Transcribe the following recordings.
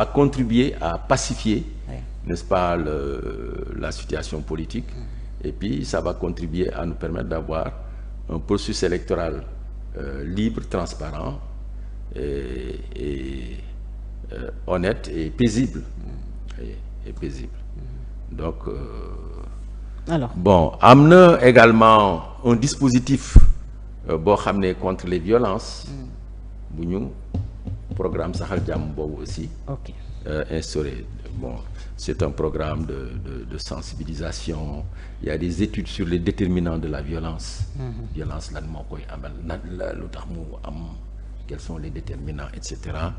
a contribué à pacifier, n'est-ce pas, la situation politique. Et puis ça va contribuer à nous permettre d'avoir un processus électoral libre, transparent et honnête et paisible. Et paisible. Donc, alors bon, am na également un dispositif boo xam ne contre les violences bu ñu programme Saxal Jàmm boobu aussi instauré. Bon, c'est un programme de sensibilisation. Il y a des études sur les déterminants de la violence. Violence lan moo koy amal lan la lu tax mu am, quels sont les déterminants, et cetera.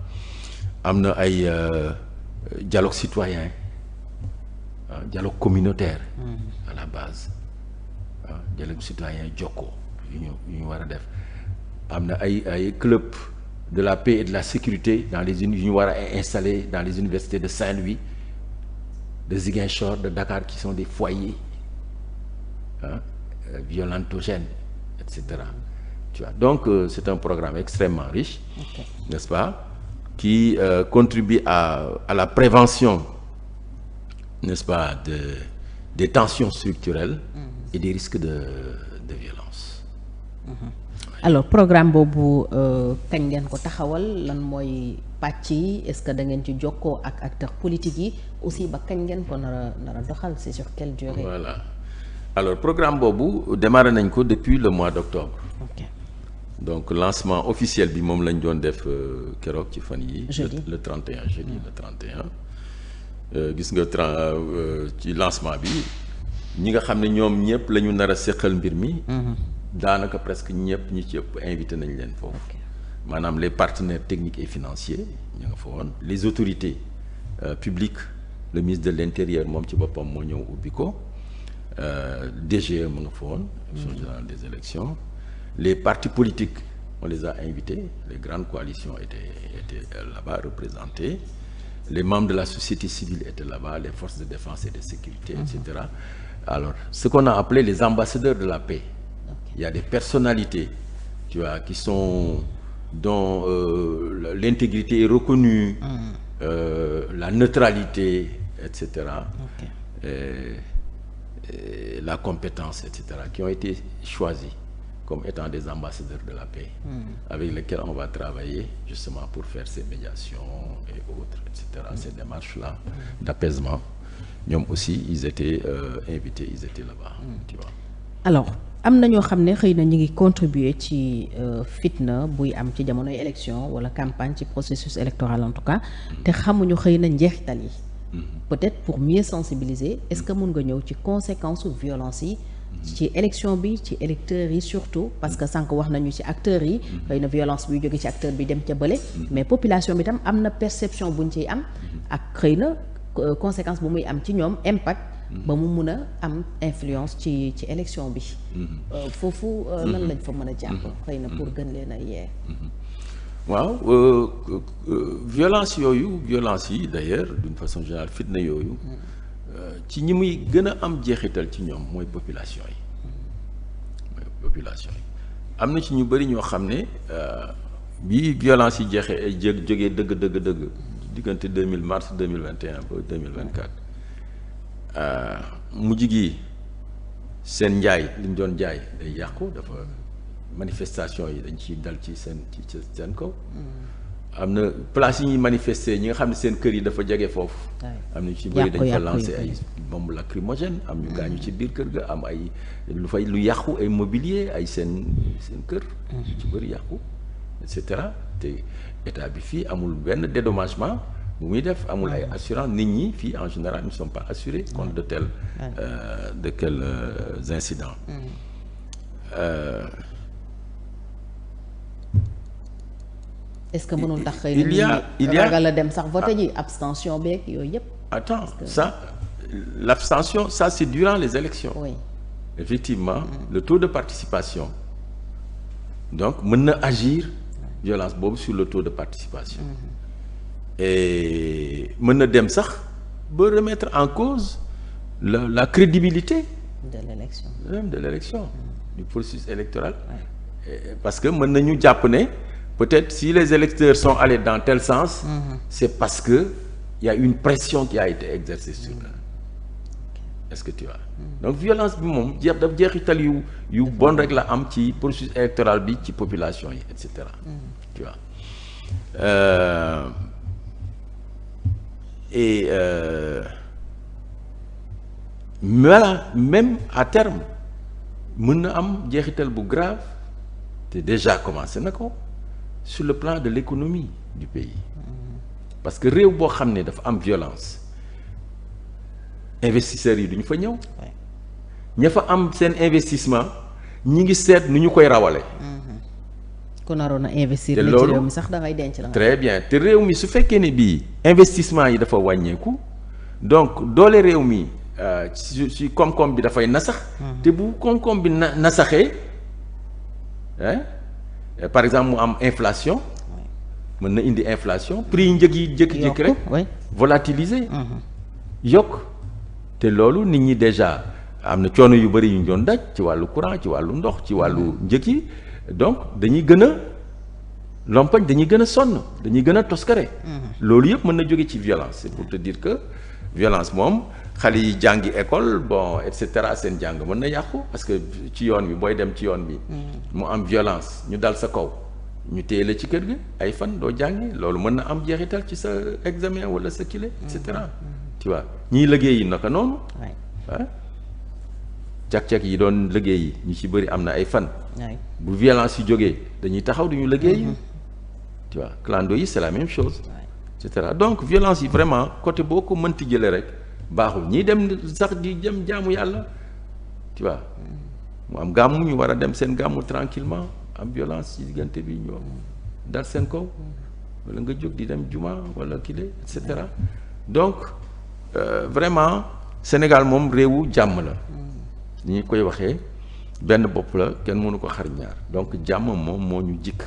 Am na ay dialogue citoyen, dialogue communautaire à la base, dialogue citoyen jokko yu ñu war a def. Am na ay club de la paix et de la sécurité dans les yu ñu war a installer dans les universités de Saint-Louis, de Ziguinchor, de Dakar, qui sont des foyers violentogènes, etc. Tu vois, donc c'est un programme extrêmement riche, n'est-ce pas, qui contribue à la prévention, n'est-ce pas, des tensions structurelles et des risques de violence. Alors programme boobu kañ ngeen ko taxawal, lan mooy pàcc yi, est-ce que da ngeen ci jokkoo ak acteurs politiques yi aussi, ba kañ ngeen ko nar a doxal, c'est sur quelle durée? Voilà, alors programme boobu démarré nañ ko depuis le mois d'octobre. Donc lancement officiel bi moom lañ doon def keroog ci fan yi le 31 jeudi le 31 gis nga ci lancement bi ñi nga xam ne ñoom ñëpp la ñu nar a seqal mbir mi daanaka presque ñëpp ñi ci ëpp invité nañ leen foofu. Maanaam les partenaires techniques et financiers ñu nga fa woon, les autorités publiques, le ministre de l'Intérieur moom ci boppam moo ñëw ubbi ko, DGE mu nga fa woon, Direction générale des élections, les partis politiques on les a invités, les grandes coalitions étaient là-bas représentées, les membres de la société civile étaient là-bas, les forces de défense et de sécurité, etc. Alors ce qu'on a appelé les ambassadeurs de la paix. Il y a des personnalités, tu vois, qui sont dont l'intégrité est reconnue, la neutralité, etc. Et la compétence, etc., qui ont été choisis comme étant des ambassadeurs de la paix, avec lesquels on va travailler justement pour faire ces médiations et autres, etc., ces démarches-là d'apaisement. Ñoom aussi, ils étaient invités, ils étaient là-bas, tu vois. Alors, am na ñoo xam ne xëy na ñu ngi contribuer ci fitna buy am ci jamonoy élection wala campagne, ci processus électoral en tout cas, te xamuñu xëy na njeexital yi. Peut-être pour mieux sensibiliser, est-ce que mën nga ñëw ci conséquences ou violence yi ci élection bi, ci électeurs yi surtout, parce que sànq wax nañu ci acteurs yi, xëy na violence bi jóge ci acteur bi dem ca bële, mais population bi tam am na perception buñ ciy am ak xëy na conséquence bu muy am ci ñoom, impact ba mu mun a am influence ci élection bi. Foofu lan lañ fa mën a jàpp xëy na pour gën leen a yee. waaw violence yi d'ailleurs d'une façon générale fitna yooyu ci ñi muy gën a am jeexital ci ñoom mooy population yi am na ci ñu bëri ñoo xam ne bi violence yi jeexee jógee dëgg diggante mars 2021 ba 2024 mujj gi seen njaay li ñu doon jaay day yàqu, dafa manifestation yi dañ ciy dal ci seen kaw. am na place yi ñuy manifester ñi nga xam ne seen kër yi dafa jege foofu, am na ci bëri dañ fa lancer ay bombes lacrymogènes, am ñu gaañu ci biir kër ga, am ay lu yàqu, ay mobilier, ay seen kër ci bëri yàqu, et cetera. Te état bi fii amul benn dédommagement bu muy def, amul ay assurance, nit ñi fii en général ne sont pas assurés contre de tels incidents. Est-ce que mënul tax xëy na il y a ragal a dem sax voter ji, abstention beeg yooyu yëpp. Attends, ça l'abstention, ça c'est durant les élections. Oui. Effectivement, le taux de participation donc mën na agir violence boobu sur le taux de participation. Et mën na dem sax ba remettre en cause la crédibilité de l'élection, du processus électoral. Parce que mën nañu jàpp ne peut-être si les électeurs sont allés dans tel sens, c'est parce que il y a une pression qui a été exercée sur eux. Est-ce que tu vois. Donc violence bi moom daf jeexital yu bon rek la am ci processus électoral bi ci population yi et cetera. Tu vois. Voilà, même à terme mën na am jeexital bu grave te déjà commencé na ko sur le plan de l'économie du pays. Parce que réew boo xam ne dafa am violence investisseurs yi duñu fa ñëw. ña fa am seen investissement ñi ngi seet nu ñu koy rawale. ku naroon a investir ci réew mi sax dangay denc la. très bien te réew mi su fekkee ne bii investissement yi dafa wàññeeku donc doole réew mi ci koom-koom bi dafay nasax. te bu koom-koom bi nasaxee par exemple mu am inflation. mën na indi inflation prix yi njëg yi jékki-jékki rek. volatiliser. yokk te loolu nit ñi déjà am na coono yu bëri yu ñu doon daj ci wàllu courant ci wàllu ndox ci wàllu njëg yi donc dañuy gën a lompañ dañuy gën a sonn dañuy gën a toskare. loolu yëpp mën na jóge ci violence c'est pour te dire que violence moom xale yi jàngi école bon et cetera seen jàng mën na yàqu parce que ci yoon bi booy dem ci yoon bi. mu am violence ñu dal sa kaw. ñu téye la ci kër gi ay fan doo jàngi loolu mën na am jeexital ci sa examen wala sa kile et cetera. tu vois ñiy liggéey yi naka noonu. càq-càq yi doon liggéey yi ñu ci bëri am na ay fan. bu violence yi jógee dañuy taxaw duñu liggéey. tu vois clando yi c'est la même chose. et cetera donc violence yi vraiment côté boo ko mënti jëlee rek baaxul ñiy dem sax di jëm jaamu yàlla. tu vois mu am gàmmu ñu war a dem seen gàmmu tranquillement am violence ci diggante bi ñoo dal seen kaw wala nga jóg di dem juma wala kile et cetera donc vraiment Sénégal moom réewu jàmm la. ni ñu koy waxee benn bopp la kenn mënu ko xar ñaar donc jàmm moom moo ñu jikk.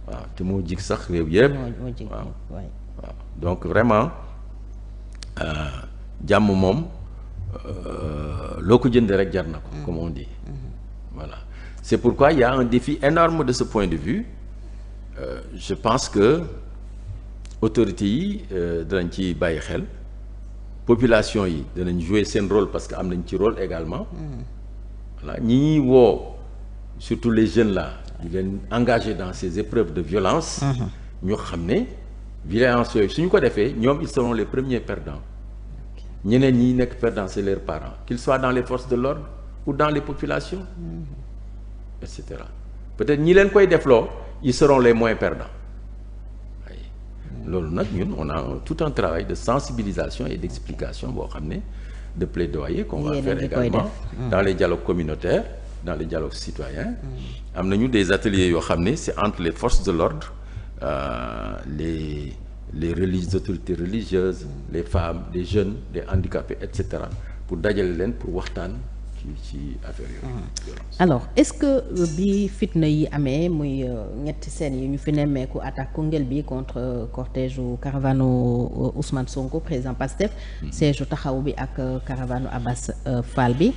waaw te moo jikk sax réew yëpp. waaw donc vraiment jàmm moom loo ko jëndee rek jar na ko. comme on dit. voilà c'est pourquoi il y a un défi énorme de ce point de vue je pense que autorités yi danañ ci bàyyi xel. population yi danañ jouer seen rôle parce que am nañ ci rôle également. voilà ñi ñuy woo surtout les jeunes là di leen engagé dans ces épreuves de violence. ñu xam ne violence yooyu suñu ko defee ñoom ils seront les premiers perdants. ñeneen ñi nekk perdants c'est leurs parents qu'ils soient dans les forces de l'ordre ou dans les populations. et cetera peut-être ñi leen koy defloo ils seront les moins perdants. loolu nag ñun on a tout un travail de sensibilisation et d'explication boo xam ne de plaidoyer qu'on va faire également dans les dialogues communautaires dans les dialogues citoyens am nañu des ateliers yoo xam ne c'est entre les forces de l'ordre les autorités religieuses les femmes les jeunes les handicapés et cetera pour dajale leen pour waxtaan ci affaire yooyu. alors est-ce que bi fitna yi amee muy ñetti scènes yi ñu fi nemmeeku attaque Koungheul bi contre cortège u caravane Ousmane Sonko président Pastef siège taxaw bi ak caravane Abbas Fall bi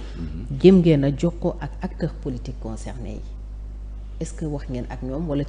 jëm ngeen a jokkoo ak acteurs politiques concernés yi est-ce que wax ngeen ak ñoom wala